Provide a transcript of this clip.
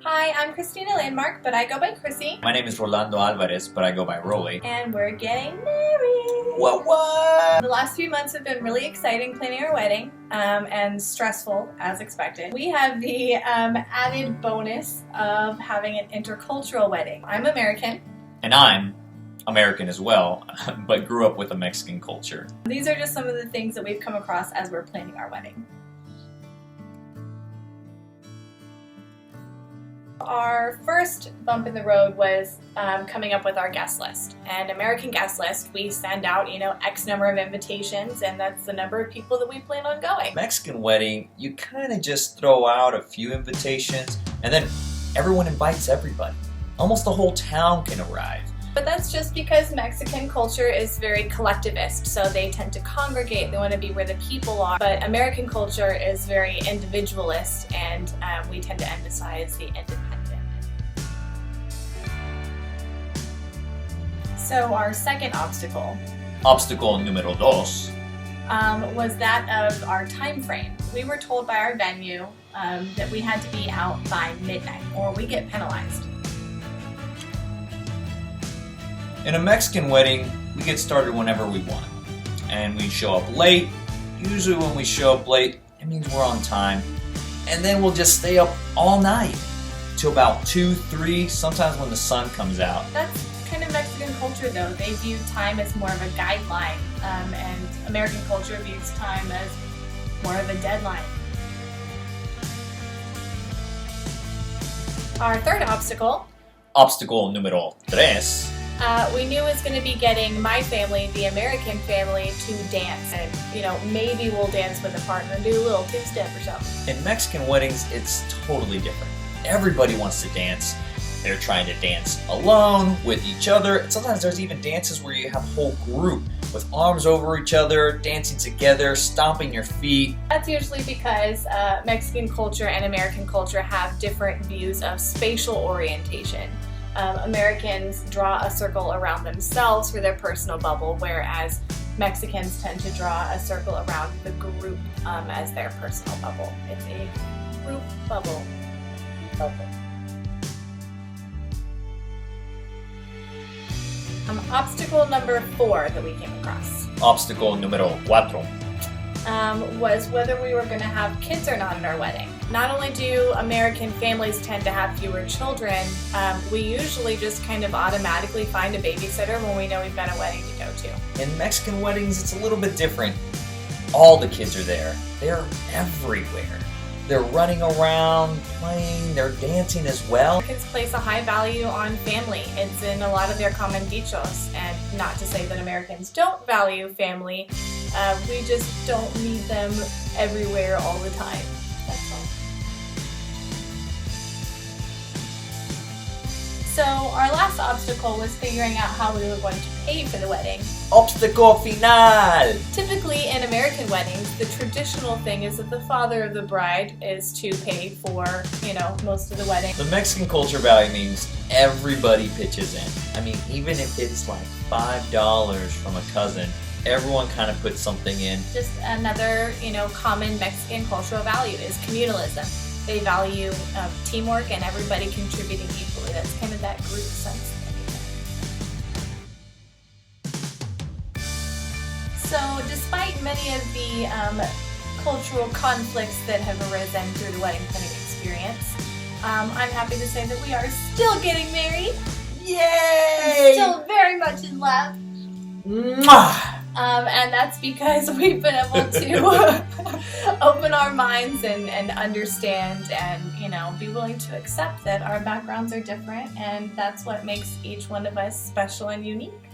Hi, I'm Christina Landmark, but I go by Chrissy. My name is Rolando Alvarez, but I go by Rolly. And we're getting married! What? The last few months have been really exciting planning our wedding, and stressful, as expected. We have the added bonus of having an intercultural wedding. I'm American. And I'm American as well, but grew up with a Mexican culture. These are just some of the things that we've come across as we're planning our wedding. Our first bump in the road was coming up with our guest list. And American guest list, we send out, X number of invitations, and that's the number of people that we plan on going. Mexican wedding, you kind of just throw out a few invitations, and then everyone invites everybody. Almost the whole town can arrive. But that's just because Mexican culture is very collectivist, so they tend to congregate, they want to be where the people are. But American culture is very individualist, and we tend to emphasize the independent. So our second obstacle Número dos. Was that of our time frame. We were told by our venue that we had to be out by midnight, or we get penalized. In a Mexican wedding, we get started whenever we want. And we show up late. Usually when we show up late, it means we're on time. And then we'll just stay up all night till about 2, 3, sometimes when the sun comes out. That's kind of Mexican culture though. They view time as more of a guideline, and American culture views time as more of a deadline. Our third obstacle Número tres. We knew was going to be getting my family, the American family, to dance. And, maybe we'll dance with a partner, do a little two-step or something. In Mexican weddings, it's totally different. Everybody wants to dance. They're trying to dance alone, with each other. And sometimes there's even dances where you have a whole group with arms over each other, dancing together, stomping your feet. That's usually because Mexican culture and American culture have different views of spatial orientation. Americans draw a circle around themselves for their personal bubble, whereas Mexicans tend to draw a circle around the group as their personal bubble. It's a group bubble. Obstacle number 4 that we came across. Obstacle número cuatro. Was whether we were going to have kids or not at our wedding. Not only do American families tend to have fewer children, we usually just kind of automatically find a babysitter when we know we've got a wedding to go to. In Mexican weddings, it's a little bit different. All the kids are there. They're everywhere. They're running around, playing, they're dancing as well. Americans place a high value on family. It's in a lot of their common dichos, and not to say that Americans don't value family, we just don't need them everywhere all the time. That's all. So our last obstacle was figuring out how we were going to pay for the wedding. Obstacle final! Typically in American weddings, the traditional thing is that the father of the bride is to pay for, most of the wedding. The Mexican culture value means everybody pitches in. I mean, even if it's like $5 from a cousin, everyone kind of puts something in. Just another, common Mexican cultural value is communalism. They value teamwork and everybody contributing equally. That's kind of that group sense. So despite many of the cultural conflicts that have arisen through the wedding planning experience, I'm happy to say that we are still getting married. Yay! Still very much in love. Mwah! And that's because we've been able to open our minds and understand and, be willing to accept that our backgrounds are different, and that's what makes each one of us special and unique.